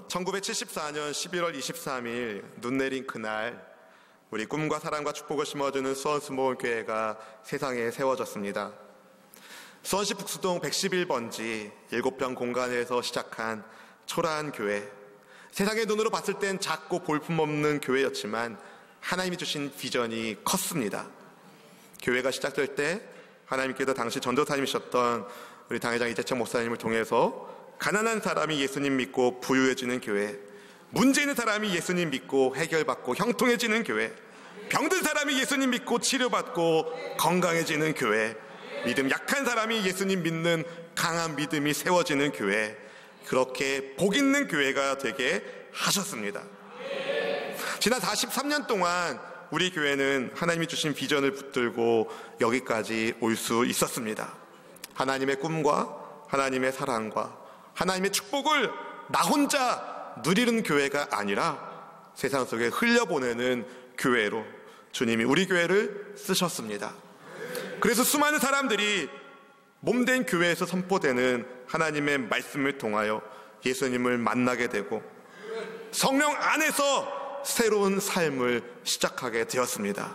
1974년 11월 23일 눈 내린 그날 우리 꿈과 사랑과 축복을 심어주는 수원스몰교회가 세상에 세워졌습니다. 수원시 북수동 111번지 7평 공간에서 시작한 초라한 교회, 세상의 눈으로 봤을 땐 작고 볼품없는 교회였지만 하나님이 주신 비전이 컸습니다. 교회가 시작될 때 하나님께서 당시 전도사님이셨던 우리 당회장 이재청 목사님을 통해서 가난한 사람이 예수님 믿고 부유해지는 교회, 문제 있는 사람이 예수님 믿고 해결받고 형통해지는 교회, 병든 사람이 예수님 믿고 치료받고 건강해지는 교회, 믿음 약한 사람이 예수님 믿는 강한 믿음이 세워지는 교회, 그렇게 복 있는 교회가 되게 하셨습니다. 지난 43년 동안 우리 교회는 하나님이 주신 비전을 붙들고 여기까지 올 수 있었습니다. 하나님의 꿈과 하나님의 사랑과 하나님의 축복을 나 혼자 누리는 교회가 아니라 세상 속에 흘려보내는 교회로 주님이 우리 교회를 쓰셨습니다. 그래서 수많은 사람들이 몸된 교회에서 선포되는 하나님의 말씀을 통하여 예수님을 만나게 되고 성령 안에서 새로운 삶을 시작하게 되었습니다.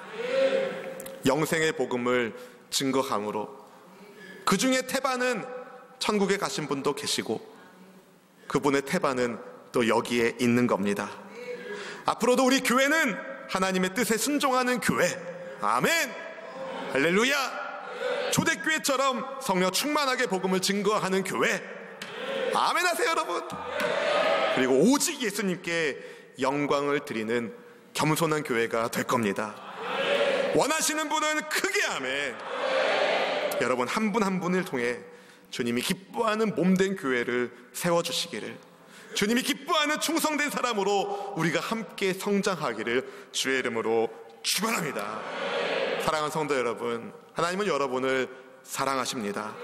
영생의 복음을 증거함으로 그 중에 태반은 천국에 가신 분도 계시고 그분의 태반은 또 여기에 있는 겁니다. 앞으로도 우리 교회는 하나님의 뜻에 순종하는 교회, 아멘, 할렐루야, 초대교회처럼 성령 충만하게 복음을 증거하는 교회, 아멘 하세요 여러분. 그리고 오직 예수님께 영광을 드리는 겸손한 교회가 될 겁니다. 원하시는 분은 크게 아멘. 여러분 한 분 한 분을 통해 주님이 기뻐하는 몸된 교회를 세워주시기를, 주님이 기뻐하는 충성된 사람으로 우리가 함께 성장하기를 주의 이름으로 축원합니다. 사랑하는 성도 여러분, 하나님은 여러분을 사랑하십니다.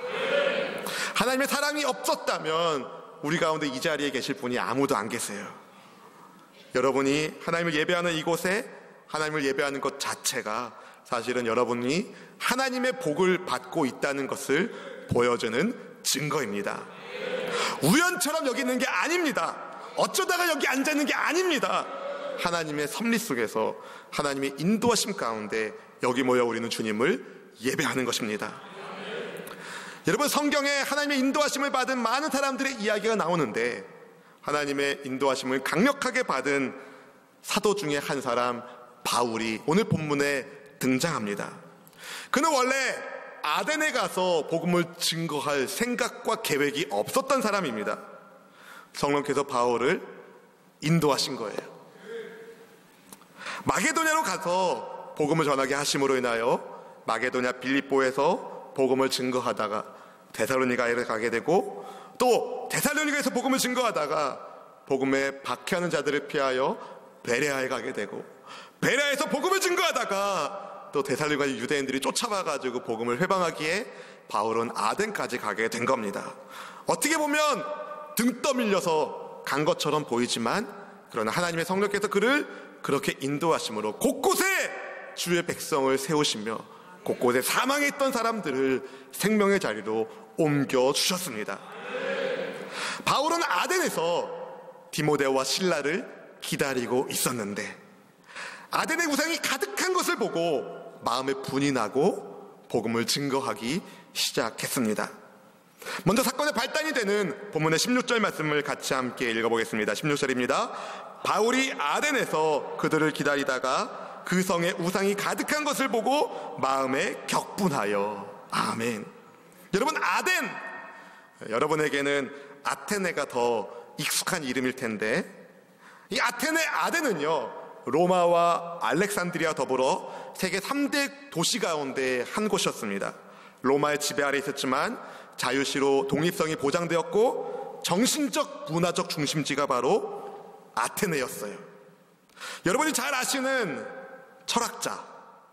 하나님의 사랑이 없었다면 우리 가운데 이 자리에 계실 분이 아무도 안 계세요. 여러분이 하나님을 예배하는 이곳에 하나님을 예배하는 것 자체가 사실은 여러분이 하나님의 복을 받고 있다는 것을 보여주는 증거입니다. 우연처럼 여기 있는 게 아닙니다. 어쩌다가 여기 앉아 있는 게 아닙니다. 하나님의 섭리 속에서 하나님의 인도하심 가운데 여기 모여 우리는 주님을 예배하는 것입니다. 여러분 성경에 하나님의 인도하심을 받은 많은 사람들의 이야기가 나오는데 하나님의 인도하심을 강력하게 받은 사도 중에 한 사람 바울이 오늘 본문에 등장합니다. 그는 원래 아덴에 가서 복음을 증거할 생각과 계획이 없었던 사람입니다. 성령께서 바울을 인도하신 거예요. 마게도냐로 가서 복음을 전하게 하심으로 인하여 마게도냐 빌립보에서 복음을 증거하다가 데살로니가에 가게 되고 또 데살로니가에서 복음을 증거하다가 복음에 박해하는 자들을 피하여 베레아에 가게 되고 베레아에서 복음을 증거하다가 또 데살로니가 유대인들이 쫓아와가지고 복음을 회방하기에 바울은 아덴까지 가게 된 겁니다. 어떻게 보면 등 떠밀려서 간 것처럼 보이지만 그러나 하나님의 성령께서 그를 그렇게 인도하심으로 곳곳에 주의 백성을 세우시며 곳곳에 사망에 있던 사람들을 생명의 자리로 옮겨주셨습니다. 바울은 아덴에서 디모데와 실라를 기다리고 있었는데 아덴의 우상이 가득한 것을 보고 마음에 분이 나고 복음을 증거하기 시작했습니다. 먼저 사건의 발단이 되는 본문의 16절 말씀을 같이 함께 읽어보겠습니다. 16절입니다. 바울이 아덴에서 그들을 기다리다가 그 성에 우상이 가득한 것을 보고 마음에 격분하여, 아멘. 여러분 아덴, 여러분에게는 아테네가 더 익숙한 이름일 텐데 이 아덴은요 로마와 알렉산드리아 더불어 세계 3대 도시 가운데 한 곳이었습니다. 로마의 지배 아래 있었지만 자유시로 독립성이 보장되었고 정신적 문화적 중심지가 바로 아테네였어요. 여러분이 잘 아시는 철학자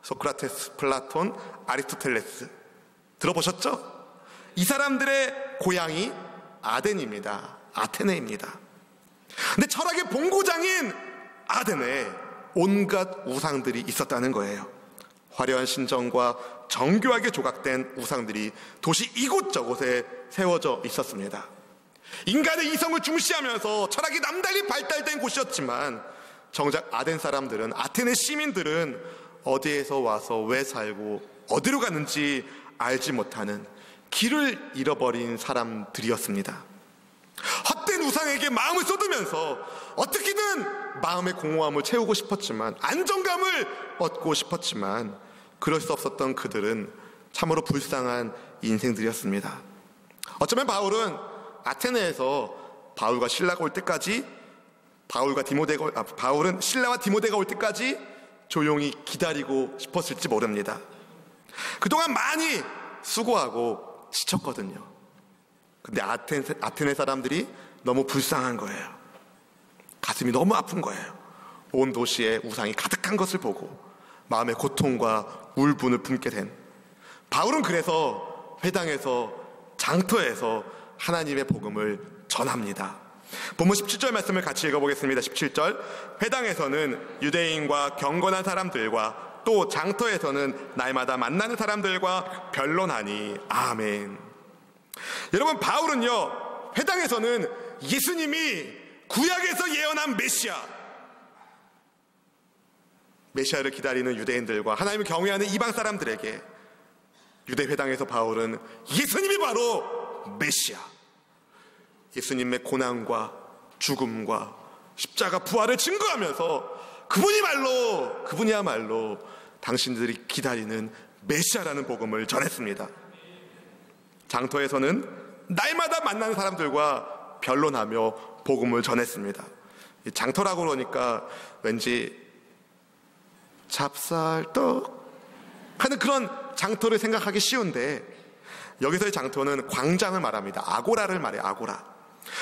소크라테스, 플라톤, 아리스토텔레스 들어보셨죠? 이 사람들의 고향이 아덴입니다. 아테네입니다. 근데 철학의 본고장인 아덴에 온갖 우상들이 있었다는 거예요. 화려한 신전과 정교하게 조각된 우상들이 도시 이곳저곳에 세워져 있었습니다. 인간의 이성을 중시하면서 철학이 남달리 발달된 곳이었지만 정작 아테네 시민들은 어디에서 와서 왜 살고 어디로 가는지 알지 못하는 길을 잃어버린 사람들이었습니다. 헛된 우상에게 마음을 쏟으면서 어떻게든 마음의 공허함을 채우고 싶었지만, 안정감을 얻고 싶었지만 그럴 수 없었던 그들은 참으로 불쌍한 인생들이었습니다. 어쩌면 바울은 아테네에서 바울은 실라와 디모데가 올 때까지 조용히 기다리고 싶었을지 모릅니다. 그동안 많이 수고하고 지쳤거든요. 근데 아테네 사람들이 너무 불쌍한 거예요. 가슴이 너무 아픈 거예요. 온 도시에 우상이 가득한 것을 보고 마음의 고통과 울분을 품게 된 바울은 그래서 회당에서, 장터에서 하나님의 복음을 전합니다. 본문 17절 말씀을 같이 읽어보겠습니다. 17절, 회당에서는 유대인과 경건한 사람들과 또 장터에서는 날마다 만나는 사람들과 변론하니. 아멘. 여러분, 바울은요, 회당에서는 예수님이 구약에서 예언한 메시아를 기다리는 유대인들과 하나님을 경외하는 이방 사람들에게, 유대 회당에서 바울은 예수님이 바로 메시아, 예수님의 고난과 죽음과 십자가 부활을 증거하면서 그분이야말로 당신들이 기다리는 메시아라는 복음을 전했습니다. 장터에서는 날마다 만나는 사람들과 변론하며 복음을 전했습니다. 장터라고 그러니까 왠지 찹쌀떡 하는 그런 장터를 생각하기 쉬운데, 여기서의 장터는 광장을 말합니다. 아고라를 말해요. 아고라.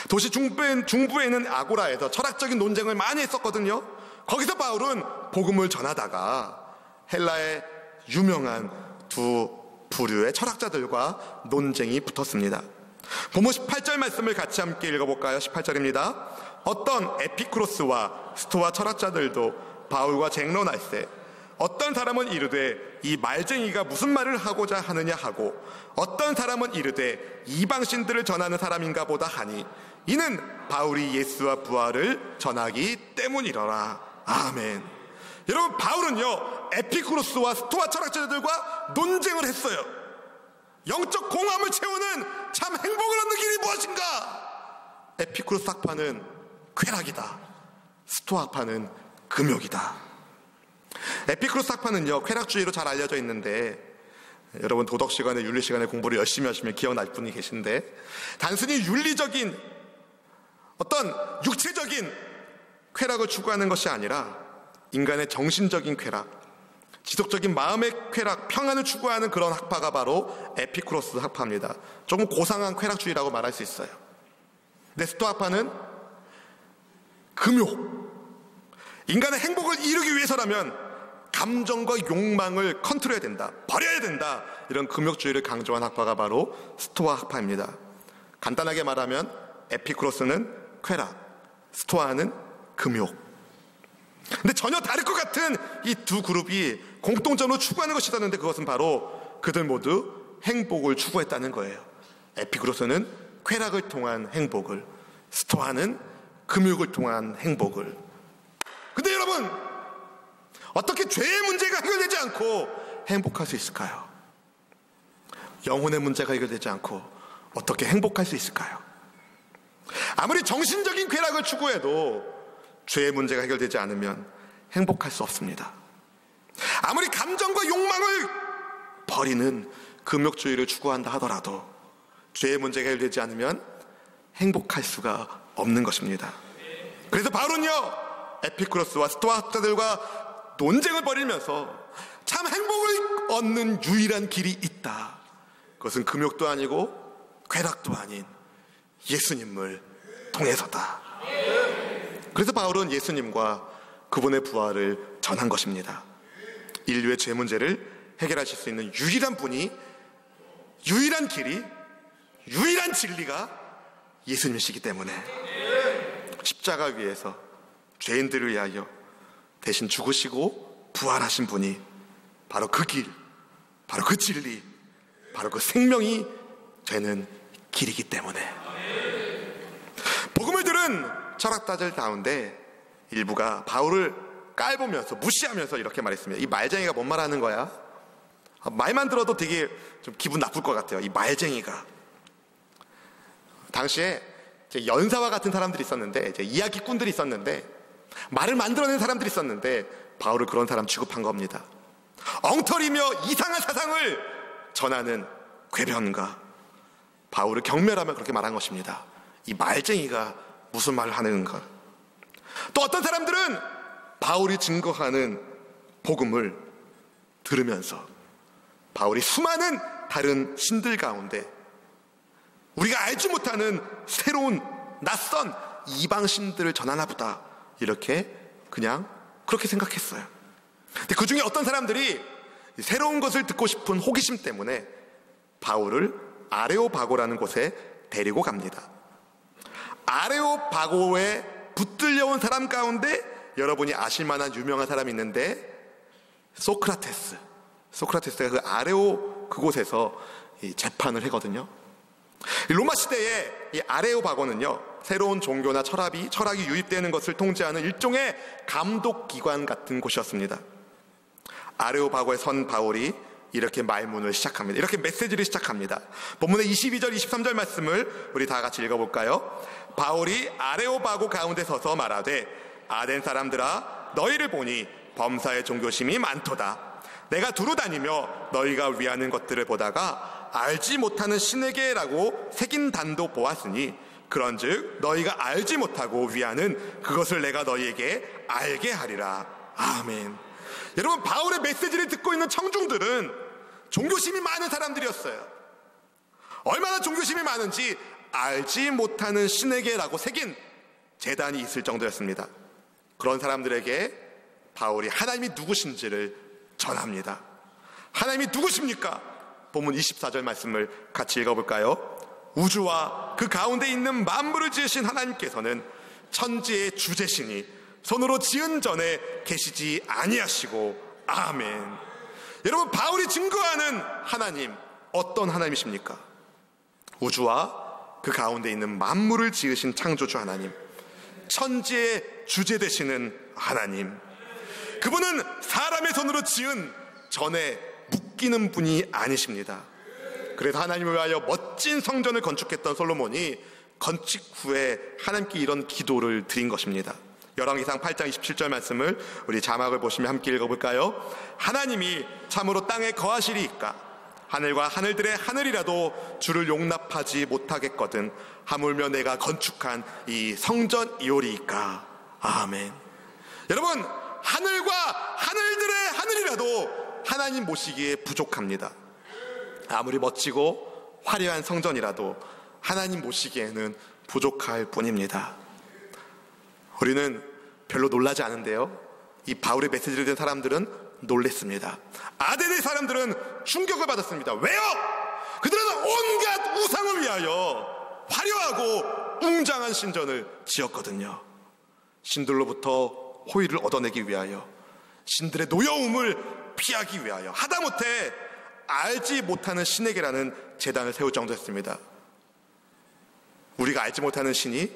도시 중부에 있는 아고라에서 철학적인 논쟁을 많이 했었거든요. 거기서 바울은 복음을 전하다가 헬라의 유명한 두 부류의 철학자들과 논쟁이 붙었습니다. 본문 18절 말씀을 같이 함께 읽어볼까요? 18절입니다. 어떤 에피쿠로스와 스토아 철학자들도 바울과 쟁론할세, 어떤 사람은 이르되 이 말쟁이가 무슨 말을 하고자 하느냐 하고, 어떤 사람은 이르되 이방신들을 전하는 사람인가 보다 하니, 이는 바울이 예수와 부활을 전하기 때문이러라. 아멘. 여러분, 바울은요, 에피쿠로스와 스토아 철학자들과 논쟁을 했어요. 영적 공허함을 채우는 참 행복을 얻는 길이 무엇인가? 에피쿠로스 학파는 쾌락이다, 스토아 학파는 금욕이다. 에피쿠로스 학파는요, 쾌락주의로 잘 알려져 있는데, 여러분 도덕 시간에, 윤리 시간에 공부를 열심히 하시면 기억날 분이 계신데, 단순히 윤리적인 어떤 육체적인 쾌락을 추구하는 것이 아니라 인간의 정신적인 쾌락, 지속적인 마음의 쾌락, 평안을 추구하는 그런 학파가 바로 에피쿠로스 학파입니다. 조금 고상한 쾌락주의라고 말할 수 있어요. 근데 스토아 학파는 금욕, 인간의 행복을 이루기 위해서라면 감정과 욕망을 컨트롤해야 된다, 버려야 된다, 이런 금욕주의를 강조한 학파가 바로 스토아 학파입니다. 간단하게 말하면 에피쿠로스는 쾌락, 스토아는 금욕. 근데 전혀 다를 것 같은 이 두 그룹이 공통점으로 추구하는 것이 있었는데, 그것은 바로 그들 모두 행복을 추구했다는 거예요. 에피쿠로스는 쾌락을 통한 행복을, 스토아는 금욕을 통한 행복을. 근데 여러분, 어떻게 죄의 문제가 해결되지 않고 행복할 수 있을까요? 영혼의 문제가 해결되지 않고 어떻게 행복할 수 있을까요? 아무리 정신적인 쾌락을 추구해도 죄의 문제가 해결되지 않으면 행복할 수 없습니다. 아무리 감정과 욕망을 버리는 금욕주의를 추구한다 하더라도 죄의 문제가 해결되지 않으면 행복할 수가 없는 것입니다. 그래서 바울은요, 에피쿠로스와 스토아 학자들과 논쟁을 벌이면서 참 행복을 얻는 유일한 길이 있다, 그것은 금욕도 아니고 쾌락도 아닌 예수님을 통해서다. 그래서 바울은 예수님과 그분의 부활을 전한 것입니다. 인류의 죄 문제를 해결하실 수 있는 유일한 분이, 유일한 길이, 유일한 진리가 예수님이시기 때문에 십자가 위에서 죄인들을 위하여 대신 죽으시고 부활하신 분이 바로 그 길, 바로 그 진리, 바로 그 생명이 되는 길이기 때문에 복음을 들은 철학자들 가운데 일부가 바울을 깔보면서 무시하면서 이렇게 말했습니다. 이 말쟁이가 뭔 말하는 거야? 말만 들어도 되게 좀 기분 나쁠 것 같아요. 이 말쟁이가. 당시에 이제 연사와 같은 사람들이 있었는데, 이제 이야기꾼들이 있었는데, 말을 만들어낸 사람들이 있었는데 바울을 그런 사람 취급한 겁니다. 엉터리며 이상한 사상을 전하는 궤변가. 바울을 경멸하며 그렇게 말한 것입니다. 이 말쟁이가 무슨 말을 하는가. 또 어떤 사람들은 바울이 증거하는 복음을 들으면서 바울이 수많은 다른 신들 가운데 우리가 알지 못하는 새로운 낯선 이방 신들을 전하나 보다, 이렇게 그냥 그렇게 생각했어요. 근데 그 중에 어떤 사람들이 새로운 것을 듣고 싶은 호기심 때문에 바울을 아레오바고라는 곳에 데리고 갑니다. 아레오바고에 붙들려온 사람 가운데 여러분이 아실 만한 유명한 사람이 있는데, 소크라테스가 그 아레오 그곳에서 이 재판을 하거든요. 로마 시대에 이 아레오바고는요, 새로운 종교나 철학이 유입되는 것을 통제하는 일종의 감독기관 같은 곳이었습니다. 아레오바고에 선 바울이 이렇게 말문을 시작합니다. 이렇게 메시지를 시작합니다. 본문의 22절, 23절 말씀을 우리 다 같이 읽어볼까요? 바울이 아레오바고 가운데 서서 말하되, 아덴 사람들아, 너희를 보니 범사의 종교심이 많도다. 내가 두루 다니며 너희가 위하는 것들을 보다가 알지 못하는 신에게라고 새긴 단도 보았으니, 그런즉 너희가 알지 못하고 위하는 그것을 내가 너희에게 알게 하리라. 아멘. 여러분, 바울의 메시지를 듣고 있는 청중들은 종교심이 많은 사람들이었어요. 얼마나 종교심이 많은지 알지 못하는 신에게라고 새긴 제단이 있을 정도였습니다. 그런 사람들에게 바울이 하나님이 누구신지를 전합니다. 하나님이 누구십니까? 본문 24절 말씀을 같이 읽어볼까요? 우주와 그 가운데 있는 만물을 지으신 하나님께서는 천지의 주제시니 손으로 지은 전에 계시지 아니하시고. 아멘. 여러분, 바울이 증거하는 하나님, 어떤 하나님이십니까? 우주와 그 가운데 있는 만물을 지으신 창조주 하나님, 천지의 주제 되시는 하나님. 그분은 사람의 손으로 지은 전에 묶이는 분이 아니십니다. 그래서 하나님을 위하여 멋진 성전을 건축했던 솔로몬이 건축 후에 하나님께 이런 기도를 드린 것입니다. 열왕기상 8장 27절 말씀을 우리 자막을 보시면 함께 읽어볼까요? 하나님이 참으로 땅에 거하시리이까? 하늘과 하늘들의 하늘이라도 주를 용납하지 못하겠거든 하물며 내가 건축한 이 성전이오리이까? 아멘. 여러분, 하늘과 하늘들의 하늘이라도 하나님 모시기에 부족합니다. 아무리 멋지고 화려한 성전이라도 하나님 모시기에는 부족할 뿐입니다. 우리는 별로 놀라지 않은데요, 이 바울의 메시지를 듣는 사람들은 놀랬습니다. 아덴의 사람들은 충격을 받았습니다. 왜요? 그들은 온갖 우상을 위하여 화려하고 웅장한 신전을 지었거든요. 신들로부터 호의를 얻어내기 위하여, 신들의 노여움을 피하기 위하여, 하다못해 알지 못하는 신에게라는 제단을 세울 정도였습니다. 우리가 알지 못하는 신이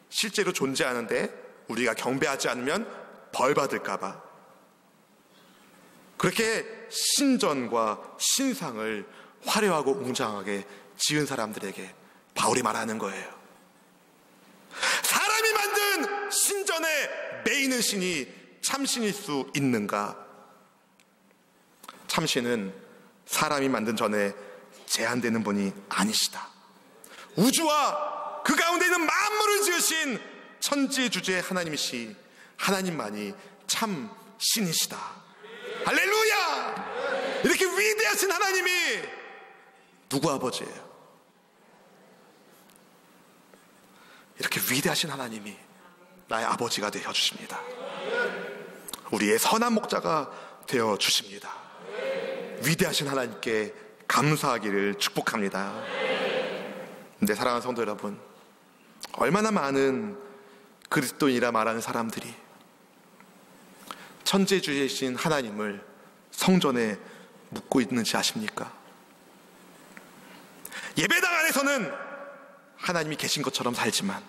실제로 존재하는데 우리가 경배하지 않으면 벌 받을까봐 그렇게 신전과 신상을 화려하고 웅장하게 지은 사람들에게 바울이 말하는 거예요. 사람이 만든 신전에 매이는 신이 참신일 수 있는가? 참신은 사람이 만든 전에 제한되는 분이 아니시다. 우주와 그 가운데 있는 만물을 지으신 천지주제의 하나님이시 하나님만이 참 신이시다. 할렐루야! 이렇게 위대하신 하나님이 누구 아버지예요? 이렇게 위대하신 하나님이 나의 아버지가 되어 주십니다. 우리의 선한 목자가 되어 주십니다. 위대하신 하나님께 감사하기를 축복합니다. 근데 사랑하는 성도 여러분, 얼마나 많은 그리스도인이라 말하는 사람들이 천재주의이신 하나님을 성전에 묻고 있는지 아십니까? 예배당 안에서는 하나님이 계신 것처럼 살지만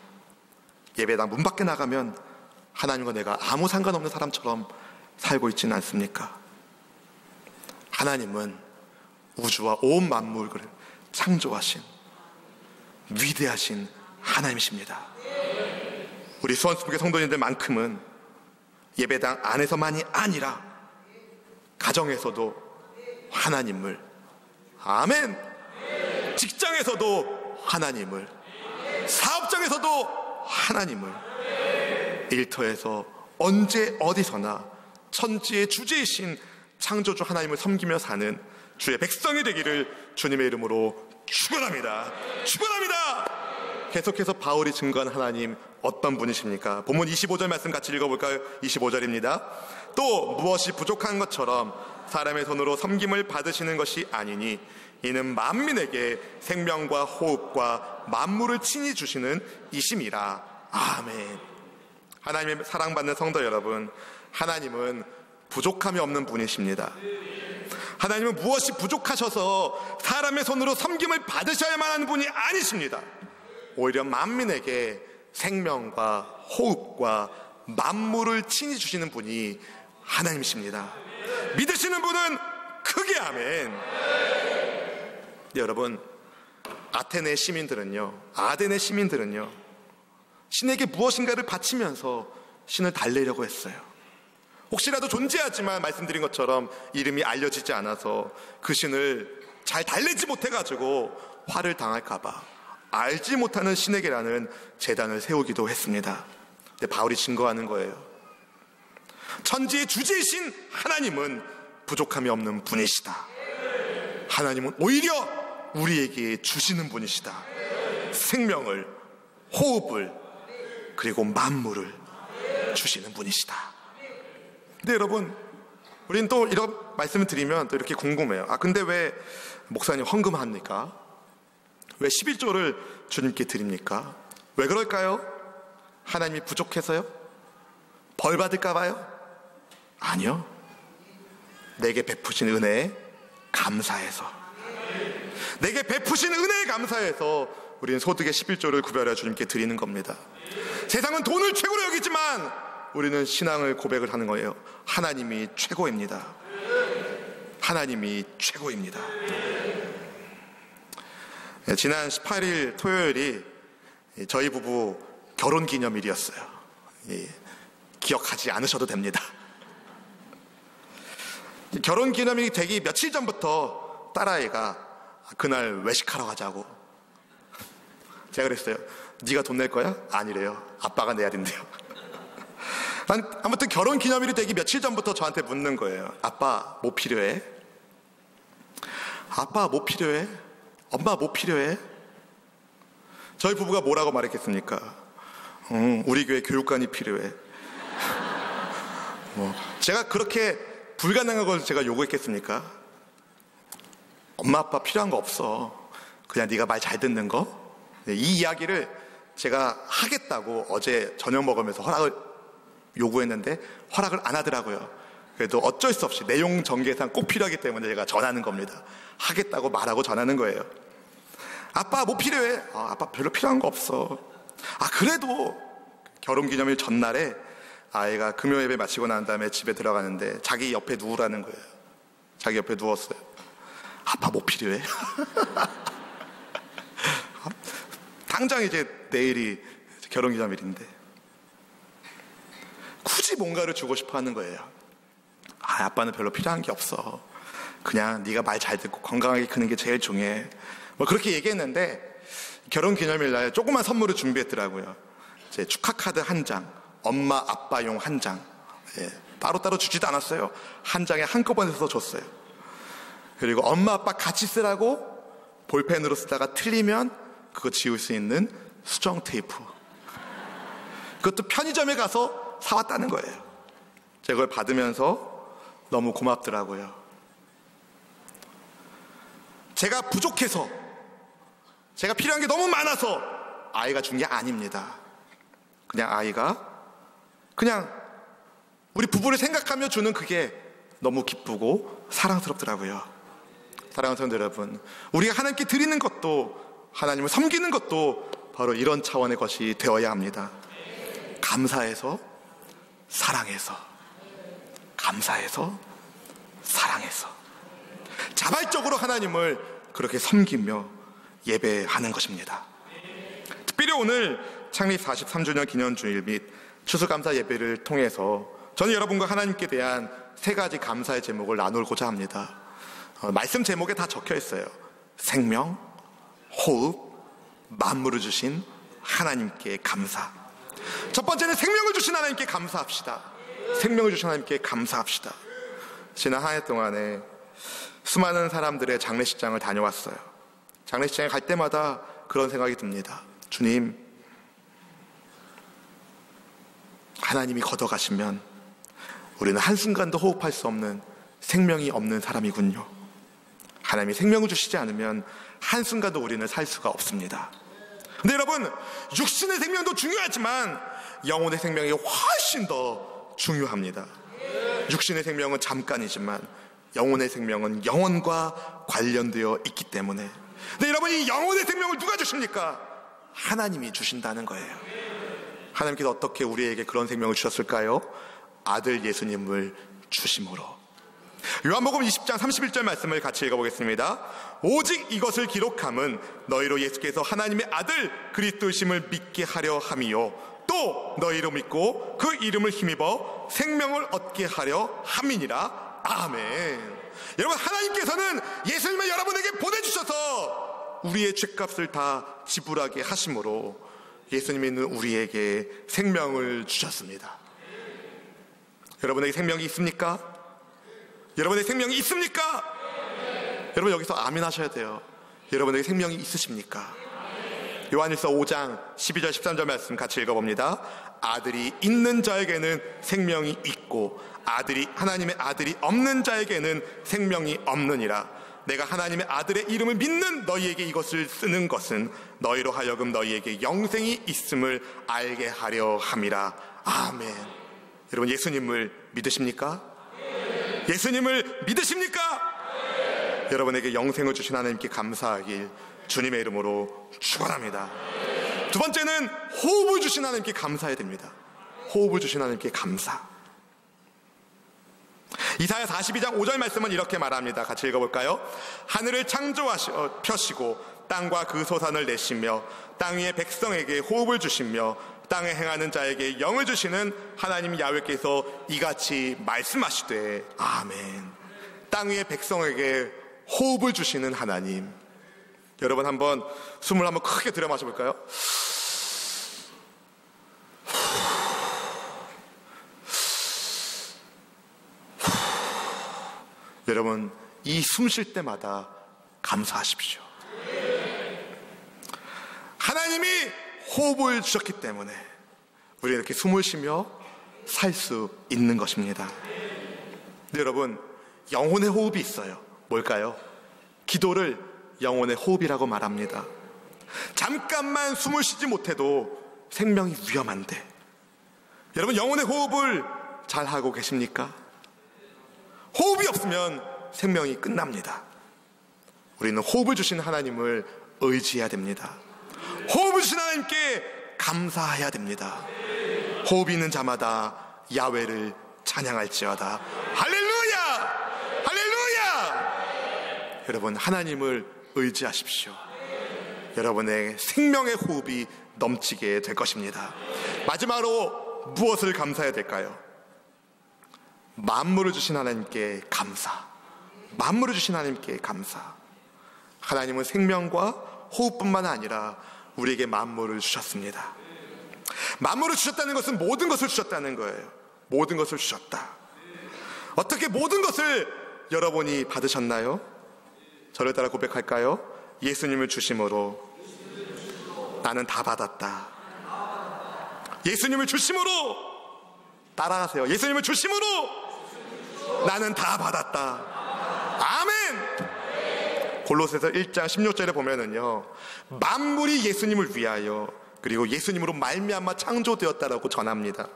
예배당 문 밖에 나가면 하나님과 내가 아무 상관없는 사람처럼 살고 있지는 않습니까? 하나님은 우주와 온 만물을 창조하신 위대하신 하나님이십니다. 우리 수원수목의 성도님들만큼은 예배당 안에서만이 아니라 가정에서도 하나님을, 아멘, 직장에서도 하나님을, 사업장에서도 하나님을, 일터에서 언제 어디서나 천지의 주제이신 창조주 하나님을 섬기며 사는 주의 백성이 되기를 주님의 이름으로 축원합니다. 축원합니다. 계속해서 바울이 증거한 하나님 어떤 분이십니까? 본문 25절 말씀 같이 읽어볼까요? 25절입니다. 또 무엇이 부족한 것처럼 사람의 손으로 섬김을 받으시는 것이 아니니 이는 만민에게 생명과 호흡과 만물을 친히 주시는 이심이라. 아멘. 하나님의 사랑받는 성도 여러분, 하나님은 부족함이 없는 분이십니다. 하나님은 무엇이 부족하셔서 사람의 손으로 섬김을 받으셔야만 하는 분이 아니십니다. 오히려 만민에게 생명과 호흡과 만물을 친히 주시는 분이 하나님이십니다. 믿으시는 분은 크게 아멘. 네, 여러분, 아테네 시민들은요, 아덴의 시민들은요, 신에게 무엇인가를 바치면서 신을 달래려고 했어요. 혹시라도 존재하지만 말씀드린 것처럼 이름이 알려지지 않아서 그 신을 잘 달래지 못해가지고 화를 당할까봐 알지 못하는 신에게라는 제단을 세우기도 했습니다. 근데 바울이 증거하는 거예요. 천지의 주제이신 하나님은 부족함이 없는 분이시다. 하나님은 오히려 우리에게 주시는 분이시다. 생명을, 호흡을, 그리고 만물을 주시는 분이시다. 근데 여러분, 우리는 또 이런 말씀을 드리면 또 이렇게 궁금해요. 근데 왜 목사님 헌금합니까? 왜 11조를 주님께 드립니까? 왜 그럴까요? 하나님이 부족해서요? 벌 받을까 봐요? 아니요. 내게 베푸신 은혜에 감사해서, 내게 베푸신 은혜에 감사해서 우리는 소득의 11조를 구별해 주님께 드리는 겁니다. 세상은 돈을 최고로 여기지만 우리는 신앙을 고백을 하는 거예요. 하나님이 최고입니다. 하나님이 최고입니다. 지난 18일 토요일이 저희 부부 결혼기념일이었어요. 기억하지 않으셔도 됩니다. 결혼기념일이 되기 며칠 전부터 딸아이가 그날 외식하러 가자고. 제가 그랬어요. 네가 돈 낼 거야? 아니래요. 아빠가 내야 된대요. 아무튼 결혼기념일이 되기 며칠 전부터 저한테 묻는 거예요. 아빠 뭐 필요해? 아빠 뭐 필요해? 엄마 뭐 필요해? 저희 부부가 뭐라고 말했겠습니까? 우리 교회 교육관이 필요해. 제가 그렇게 불가능한 걸 제가 요구했겠습니까? 엄마 아빠 필요한 거 없어. 그냥 네가 말 잘 듣는 거. 이 이야기를 제가 하겠다고 어제 저녁 먹으면서 허락을 요구했는데 허락을 안 하더라고요. 그래도 어쩔 수 없이 내용 전개상 꼭 필요하기 때문에 제가 전하는 겁니다. 하겠다고 말하고 전하는 거예요. 아빠 뭐 필요해? 아빠 별로 필요한 거 없어. 그래도 결혼기념일 전날에 아이가 금요 예배 마치고 난 다음에 집에 들어가는데 자기 옆에 누우라는 거예요. 자기 옆에 누웠어요. 아빠 뭐 필요해? 당장 이제 내일이 결혼기념일인데 굳이 뭔가를 주고 싶어 하는 거예요. 아빠는 별로 필요한 게 없어. 그냥 네가 말 잘 듣고 건강하게 크는 게 제일 중요해. 그렇게 얘기했는데 결혼기념일 날 조그만 선물을 준비했더라고요. 제 축하 카드 한 장, 엄마 아빠용 한 장. 따로따로 주지도 않았어요. 한 장에 한꺼번에 써서 줬어요. 그리고 엄마 아빠 같이 쓰라고 볼펜으로 쓰다가 틀리면 그거 지울 수 있는 수정 테이프. 그것도 편의점에 가서 사왔다는 거예요. 제가 그걸 받으면서 너무 고맙더라고요. 제가 부족해서, 제가 필요한 게 너무 많아서 아이가 준 게 아닙니다. 그냥 아이가 그냥 우리 부부를 생각하며 주는 그게 너무 기쁘고 사랑스럽더라고요. 사랑하는 성도 여러분, 우리가 하나님께 드리는 것도, 하나님을 섬기는 것도 바로 이런 차원의 것이 되어야 합니다. 감사해서, 사랑해서, 감사해서, 사랑해서 자발적으로 하나님을 그렇게 섬기며 예배하는 것입니다. 특별히 오늘 창립 43주년 기념주일 및 추수감사 예배를 통해서 저는 여러분과 하나님께 대한 3가지 감사의 제목을 나누고자 합니다. 말씀 제목에 다 적혀 있어요. 생명, 호흡, 만물을 주신 하나님께 감사. 첫 번째는 생명을 주신 하나님께 감사합시다. 생명을 주신 하나님께 감사합시다. 지난 한 해 동안에 수많은 사람들의 장례식장을 다녀왔어요. 장례식장에 갈 때마다 그런 생각이 듭니다. 주님, 하나님이 걷어가시면 우리는 한순간도 호흡할 수 없는 생명이 없는 사람이군요. 하나님이 생명을 주시지 않으면 한순간도 우리는 살 수가 없습니다. 근데 여러분, 육신의 생명도 중요하지만 영혼의 생명이 훨씬 더 중요합니다. 육신의 생명은 잠깐이지만 영혼의 생명은 영원과 관련되어 있기 때문에. 근데 여러분, 이 영혼의 생명을 누가 주십니까? 하나님이 주신다는 거예요. 하나님께서 어떻게 우리에게 그런 생명을 주셨을까요? 아들 예수님을 주심으로. 요한복음 20장 31절 말씀을 같이 읽어보겠습니다. 오직 이것을 기록함은 너희로 예수께서 하나님의 아들 그리스도이심을 믿게 하려 함이요 또 너희로 믿고 그 이름을 힘입어 생명을 얻게 하려 함이니라. 아멘. 여러분, 하나님께서는 예수님을 여러분에게 보내주셔서 우리의 죄값을 다 지불하게 하심으로 예수님이 있는 우리에게 생명을 주셨습니다. 여러분에게 생명이 있습니까? 여러분의 생명이 있습니까? 여러분, 여기서 아멘 하셔야 돼요. 여러분에게 생명이 있으십니까? 요한일서 5장 12절 13절 말씀 같이 읽어봅니다. 아들이 있는 자에게는 생명이 있고 하나님의 아들이 없는 자에게는 생명이 없느니라. 내가 하나님의 아들의 이름을 믿는 너희에게 이것을 쓰는 것은 너희로 하여금 너희에게 영생이 있음을 알게 하려 함이라. 아멘. 여러분, 예수님을 믿으십니까? 예수님을 믿으십니까? 여러분에게 영생을 주신 하나님께 감사하길 주님의 이름으로 축원합니다. 두 번째는 호흡을 주신 하나님께 감사해야 됩니다. 호흡을 주신 하나님께 감사. 이사야 42장 5절 말씀은 이렇게 말합니다. 같이 읽어볼까요? 하늘을 펴시고 땅과 그 소산을 내시며 땅 위의 백성에게 호흡을 주시며 땅에 행하는 자에게 영을 주시는 하나님 야훼께서 이같이 말씀하시되. 아멘. 땅 위의 백성에게 호흡을 주시는 하나님. 여러분, 한번 숨을 한번 크게 들여 마셔볼까요? 여러분, 이 숨 쉴 때마다 감사하십시오. 하나님이 호흡을 주셨기 때문에 우리는 이렇게 숨을 쉬며 살 수 있는 것입니다. 근데 여러분, 영혼의 호흡이 있어요. 뭘까요? 기도를 영혼의 호흡이라고 말합니다. 잠깐만 숨을 쉬지 못해도 생명이 위험한데, 여러분, 영혼의 호흡을 잘 하고 계십니까? 호흡이 없으면 생명이 끝납니다. 우리는 호흡을 주신 하나님을 의지해야 됩니다. 호흡을 주신 하나님께 감사해야 됩니다. 호흡이 있는 자마다 야훼를 찬양할지어다. 할렐루야! 할렐루야! 여러분, 하나님을 의지하십시오. 여러분의 생명의 호흡이 넘치게 될 것입니다. 마지막으로 무엇을 감사해야 될까요? 만물을 주신 하나님께 감사. 만물을 주신 하나님께 감사. 하나님은 생명과 호흡뿐만 아니라 우리에게 만물을 주셨습니다. 만물을 주셨다는 것은 모든 것을 주셨다는 거예요. 모든 것을 주셨다. 어떻게 모든 것을 여러분이 받으셨나요? 저를 따라 고백할까요? 예수님을 주심으로 나는 다 받았다. 예수님을 주심으로, 따라하세요. 예수님을 주심으로 나는 다 받았다. 아멘. 골로새서 1장 16절에 보면은요, 만물이 예수님을 위하여 그리고 예수님으로 말미암아 창조되었다라고 전합니다.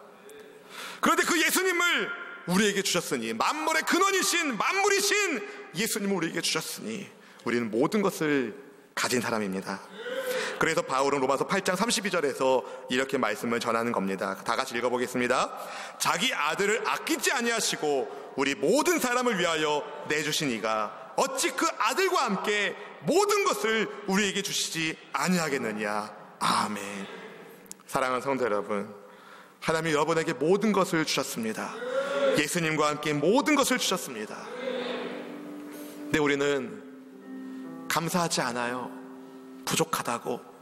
그런데 그 예수님을 우리에게 주셨으니, 만물의 근원이신 만물이신 예수님을 우리에게 주셨으니 우리는 모든 것을 가진 사람입니다. 그래서 바울은 로마서 8장 32절에서 이렇게 말씀을 전하는 겁니다. 다 같이 읽어보겠습니다. 자기 아들을 아끼지 아니하시고 우리 모든 사람을 위하여 내주신 이가 어찌 그 아들과 함께 모든 것을 우리에게 주시지 아니하겠느냐. 아멘. 사랑하는 성도 여러분, 하나님이 여러분에게 모든 것을 주셨습니다. 예수님과 함께 모든 것을 주셨습니다. 근데 우리는 감사하지 않아요. 부족하다고,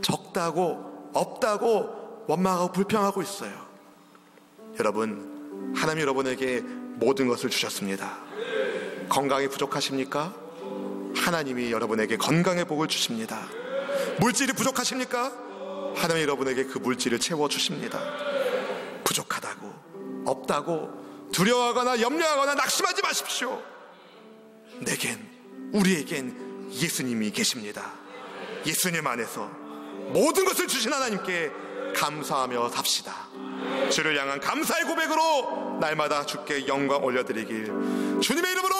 적다고, 없다고 원망하고 불평하고 있어요. 여러분, 하나님이 여러분에게 모든 것을 주셨습니다. 건강이 부족하십니까? 하나님이 여러분에게 건강의 복을 주십니다. 물질이 부족하십니까? 하나님이 여러분에게 그 물질을 채워주십니다. 부족하다고, 없다고 두려워하거나 염려하거나 낙심하지 마십시오. 우리에겐 예수님이 계십니다. 예수님 안에서 모든 것을 주신 하나님께 감사하며 삽시다. 주를 향한 감사의 고백으로 날마다 주께 영광 올려드리길 주님의 이름으로